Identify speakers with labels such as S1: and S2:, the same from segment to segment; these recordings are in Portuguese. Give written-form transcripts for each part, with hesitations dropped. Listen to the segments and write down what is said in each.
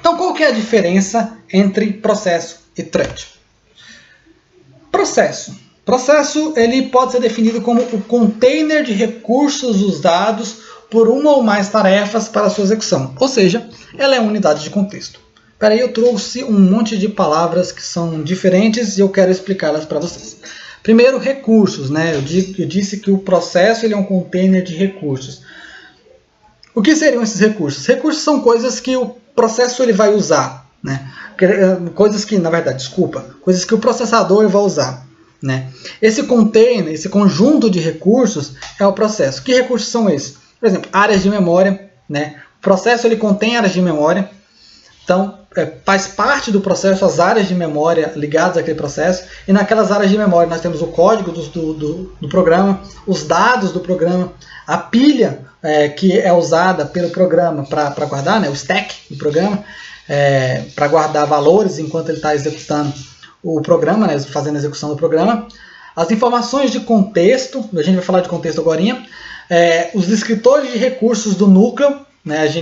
S1: Então, qual que é a diferença entre processo e thread? Processo ele pode ser definido como o container de recursos usados por uma ou mais tarefas para sua execução. Ou seja, ela é uma unidade de contexto. Espera aí, eu trouxe um monte de palavras que são diferentes e eu quero explicá-las para vocês. Primeiro, recursos, né? Eu disse que o processo ele é um container de recursos. O que seriam esses recursos? Recursos são coisas que o processo ele vai usar, né? Coisas que o processador vai usar, né? Esse container, esse conjunto de recursos é o processo. Que recursos são esses? Por exemplo, áreas de memória, né? O processo ele contém áreas de memória. Então, faz parte do processo as áreas de memória ligadas àquele processo, e naquelas áreas de memória nós temos o código do programa, os dados do programa, a pilha que é usada pelo programa para guardar, né, o stack do programa, para guardar valores enquanto ele está executando o programa, né, fazendo a execução do programa, as informações de contexto, a gente vai falar de contexto agora, os descritores de recursos do núcleo, né, o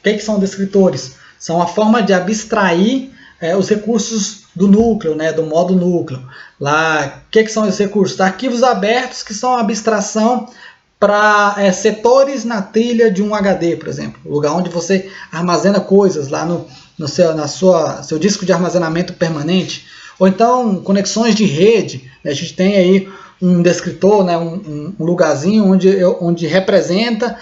S1: que são descritores? São a forma de abstrair os recursos do núcleo, né, do modo núcleo. Lá, o que são esses recursos? Arquivos abertos, que são a abstração para setores na trilha de um HD, por exemplo. O lugar onde você armazena coisas lá no seu disco de armazenamento permanente. Ou então, conexões de rede. A gente tem aí um descritor, né, um lugarzinho onde representa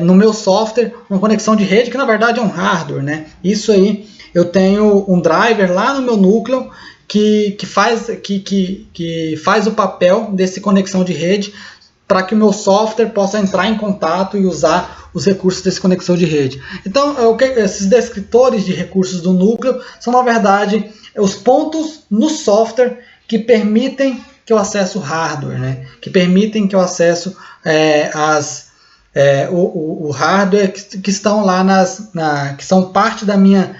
S1: no meu software uma conexão de rede que na verdade é um hardware, né? Isso aí eu tenho um driver lá no meu núcleo que faz o papel desse conexão de rede para que o meu software possa entrar em contato e usar os recursos desse conexão de rede. Então, esses descritores de recursos do núcleo são na verdade os pontos no software que permitem que eu acesso o hardware, né? Que permitem que eu acesso o hardware que estão lá que são parte da minha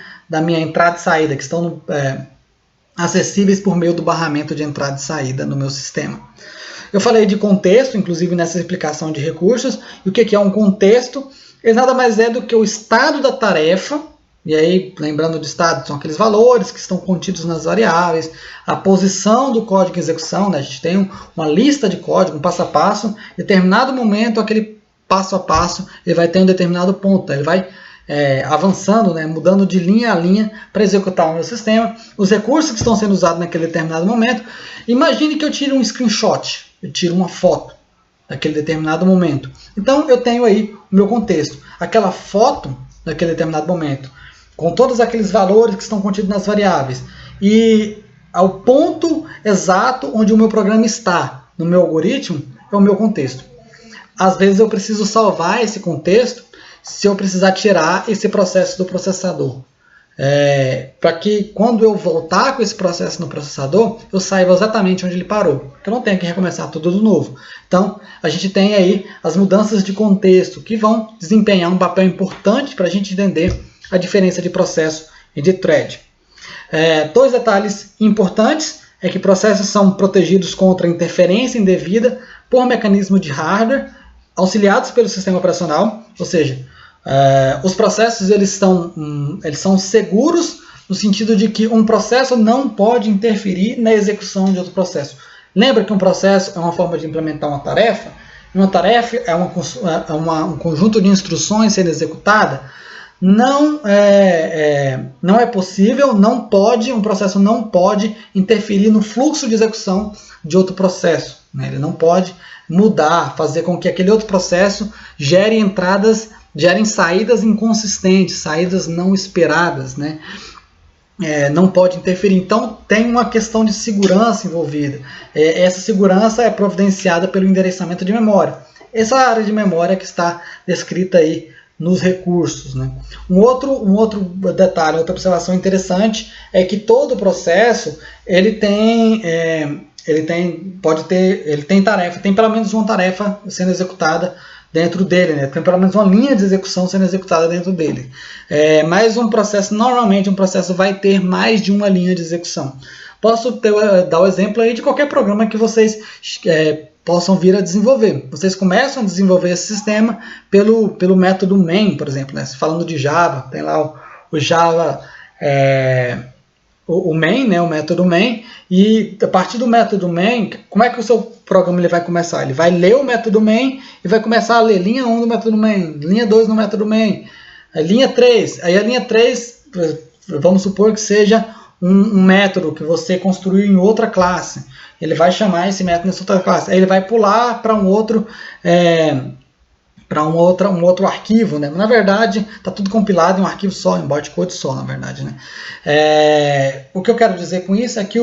S1: entrada e saída, que estão acessíveis por meio do barramento de entrada e saída no meu sistema. Eu falei de contexto, inclusive nessa explicação de recursos, e o que é um contexto? Ele nada mais é do que o estado da tarefa. E aí, lembrando do estado, são aqueles valores que estão contidos nas variáveis, a posição do código em execução, né? A gente tem uma lista de código, um passo a passo, em determinado momento, aquele passo a passo, ele vai ter um determinado ponto, ele vai avançando, né? Mudando de linha a linha para executar o meu sistema, os recursos que estão sendo usados naquele determinado momento. Imagine que eu tire um screenshot, eu tiro uma foto daquele determinado momento. Então, eu tenho aí o meu contexto, aquela foto daquele determinado momento, com todos aqueles valores que estão contidos nas variáveis. E ao ponto exato onde o meu programa está no meu algoritmo é o meu contexto. Às vezes eu preciso salvar esse contexto se eu precisar tirar esse processo do processador. Para que quando eu voltar com esse processo no processador, eu saiba exatamente onde ele parou. Que eu não tenha que recomeçar tudo de novo. Então, a gente tem aí as mudanças de contexto que vão desempenhar um papel importante para a gente entender a diferença de processo e de thread. Dois detalhes importantes é que processos são protegidos contra interferência indevida por mecanismo de hardware auxiliados pelo sistema operacional, ou seja, os processos eles são seguros no sentido de que um processo não pode interferir na execução de outro processo. Lembra que um processo é uma forma de implementar uma tarefa? Uma tarefa é um conjunto de instruções sendo executada. Não é possível, um processo não pode interferir no fluxo de execução de outro processo, né? Ele não pode mudar, fazer com que aquele outro processo gerem saídas inconsistentes, saídas não esperadas, né? Não pode interferir. Então, tem uma questão de segurança envolvida. Essa segurança é providenciada pelo endereçamento de memória. Essa área de memória que está descrita aí nos recursos, né? Um outro detalhe, outra observação interessante é que todo processo ele tem tarefa, tem pelo menos uma tarefa sendo executada dentro dele, né? Tem pelo menos uma linha de execução sendo executada dentro dele. Mas normalmente um processo vai ter mais de uma linha de execução. Posso dar o exemplo aí de qualquer programa que vocês possam vir a desenvolver. Vocês começam a desenvolver esse sistema pelo método main, por exemplo, né? Falando de Java, tem lá o Java, o main, né, o método main, e a partir do método main, como é que o seu programa ele vai começar? Ele vai ler o método main e vai começar a ler linha 1 do método main, linha 2 no método main, a linha 3, aí a linha 3, vamos supor que seja um método que você construiu em outra classe, ele vai chamar esse método nessa outra classe, aí ele vai pular para um outro arquivo, né? Na verdade, está tudo compilado em um arquivo só, em bytecode só, na verdade, né? O que eu quero dizer com isso é que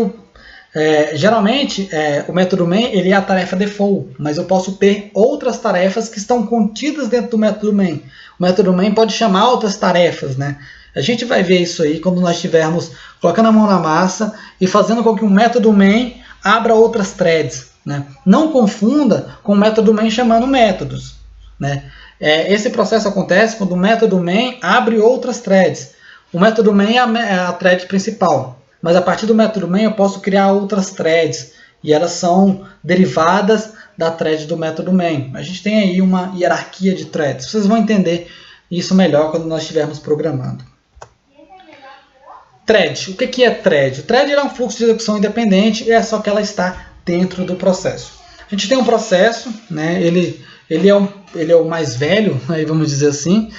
S1: geralmente o método main ele é a tarefa default, mas eu posso ter outras tarefas que estão contidas dentro do método main. O método main pode chamar outras tarefas, né? A gente vai ver isso aí quando nós estivermos colocando a mão na massa e fazendo com que o método main abra outras threads, né? Não confunda com o método main chamando métodos, né? Esse processo acontece quando o método main abre outras threads. O método main é a thread principal, mas a partir do método main eu posso criar outras threads e elas são derivadas da thread do método main. A gente tem aí uma hierarquia de threads. Vocês vão entender isso melhor quando nós estivermos programando. Thread. O que é thread? O thread é um fluxo de execução independente, só que ela está dentro do processo. A gente tem um processo, né? Ele é o mais velho, aí vamos dizer assim.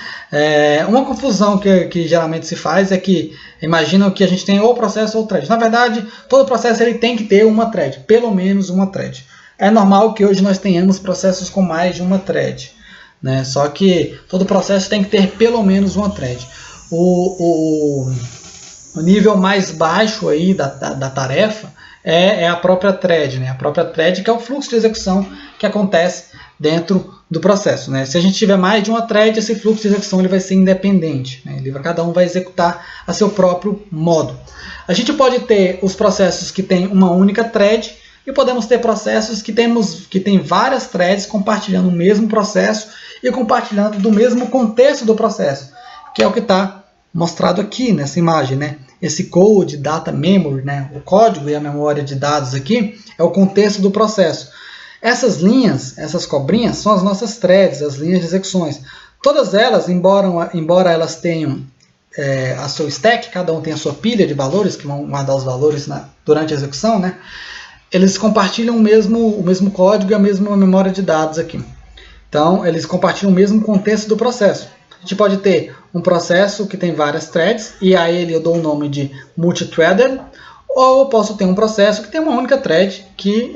S1: Uma confusão que geralmente se faz é que imaginam que a gente tem ou processo ou thread. Na verdade, todo processo ele tem que ter uma thread, pelo menos uma thread. É normal que hoje nós tenhamos processos com mais de uma thread, né? Só que todo processo tem que ter pelo menos uma thread. O nível mais baixo aí da tarefa é a própria thread, né? A própria thread que é o fluxo de execução que acontece dentro do processo, né? Se a gente tiver mais de uma thread, esse fluxo de execução ele vai ser independente, né? Cada um vai executar a seu próprio modo. A gente pode ter os processos que têm uma única thread e podemos ter processos que têm várias threads compartilhando o mesmo processo e compartilhando do mesmo contexto do processo, que é o que está mostrado aqui nessa imagem, né? Esse code, data memory, né? O código e a memória de dados aqui é o contexto do processo. Essas linhas, essas cobrinhas, são as nossas threads, as linhas de execuções. Todas elas, embora elas tenham a sua stack, cada um tem a sua pilha de valores, que vão guardar os valores durante a execução, né? Eles compartilham o mesmo código e a mesma memória de dados aqui. Então, eles compartilham o mesmo contexto do processo. A gente pode ter um processo que tem várias threads, e a ele eu dou o nome de multithreaded, ou eu posso ter um processo que tem uma única thread, que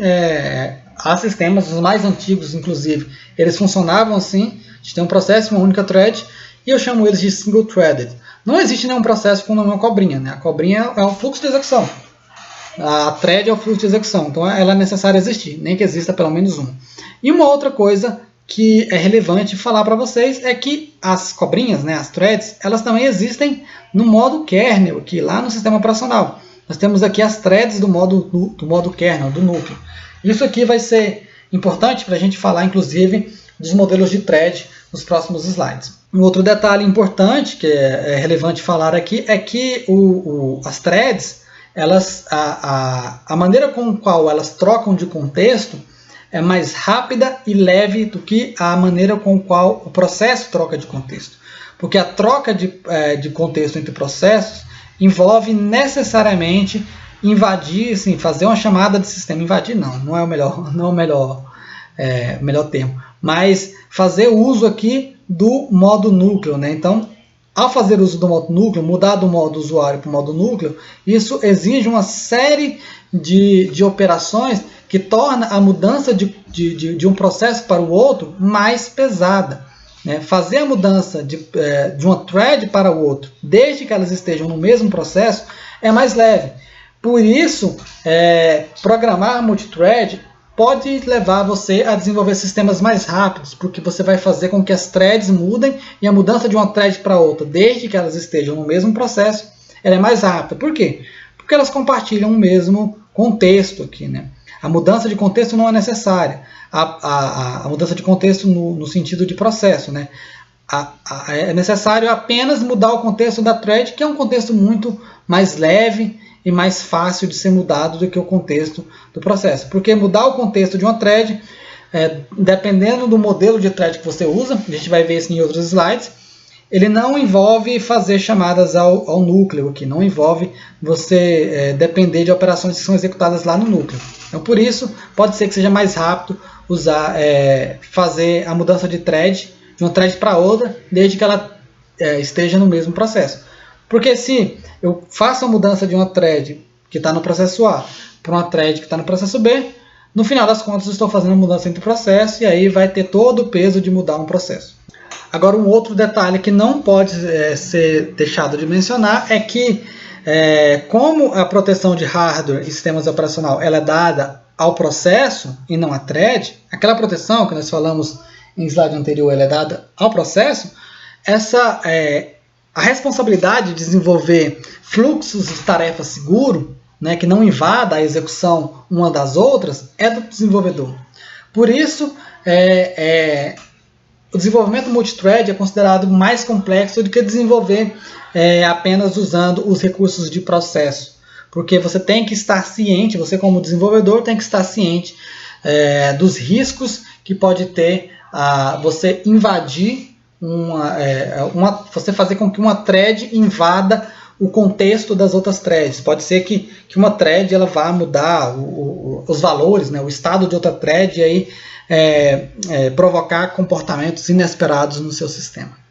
S1: há sistemas, os mais antigos inclusive, eles funcionavam assim, a gente tem um processo, uma única thread, e eu chamo eles de single-threaded. Não existe nenhum processo com uma cobrinha, né? A cobrinha é o fluxo de execução. A thread é o fluxo de execução, então ela é necessária existir, nem que exista pelo menos um. E uma outra coisa que é relevante falar para vocês é que as cobrinhas, né, as threads, elas também existem no modo kernel, aqui lá no sistema operacional. Nós temos aqui as threads do modo kernel, do núcleo. Isso aqui vai ser importante para a gente falar, inclusive, dos modelos de thread nos próximos slides. Um outro detalhe importante que é relevante falar aqui é que as threads, a maneira com a qual elas trocam de contexto é mais rápida e leve do que a maneira com a qual o processo troca de contexto. Porque a troca de contexto entre processos envolve necessariamente invadir, assim, fazer uma chamada de sistema. Invadir não é o melhor termo. Mas fazer uso aqui do modo núcleo, né? Então, ao fazer uso do modo núcleo, mudar do modo usuário para o modo núcleo, isso exige uma série de operações que torna a mudança de um processo para o outro mais pesada. Né? Fazer a mudança de uma thread para o outro, desde que elas estejam no mesmo processo, é mais leve. Por isso, programar multithread pode levar você a desenvolver sistemas mais rápidos, porque você vai fazer com que as threads mudem e a mudança de uma thread para outra, desde que elas estejam no mesmo processo, ela é mais rápida. Por quê? Porque elas compartilham o mesmo contexto aqui, né? A mudança de contexto não é necessária. A mudança de contexto no sentido de processo, né? É necessário apenas mudar o contexto da thread, que é um contexto muito mais leve e mais fácil de ser mudado do que o contexto do processo. Porque mudar o contexto de uma thread, dependendo do modelo de thread que você usa, a gente vai ver isso em outros slides, ele não envolve fazer chamadas ao núcleo aqui, não envolve você depender de operações que são executadas lá no núcleo. Então, por isso, pode ser que seja mais rápido fazer a mudança de thread, de uma thread para outra, desde que ela esteja no mesmo processo. Porque se eu faço a mudança de uma thread que está no processo A para uma thread que está no processo B, no final das contas eu estou fazendo a mudança entre processos e aí vai ter todo o peso de mudar um processo. Agora, um outro detalhe que não pode ser deixado de mencionar é que, como a proteção de hardware e sistemas operacional ela é dada ao processo e não à thread, aquela proteção que nós falamos em slide anterior ela é dada ao processo, a responsabilidade de desenvolver fluxos de tarefas seguros, né, que não invada a execução uma das outras, é do desenvolvedor. Por isso, o desenvolvimento multithread é considerado mais complexo do que desenvolver apenas usando os recursos de processo. Porque você tem que estar ciente, você como desenvolvedor tem que estar ciente dos riscos que pode ter você invadir você fazer com que uma thread invada o contexto das outras threads. Pode ser que uma thread ela vá mudar os valores, né, o estado de outra thread e aí provocar comportamentos inesperados no seu sistema.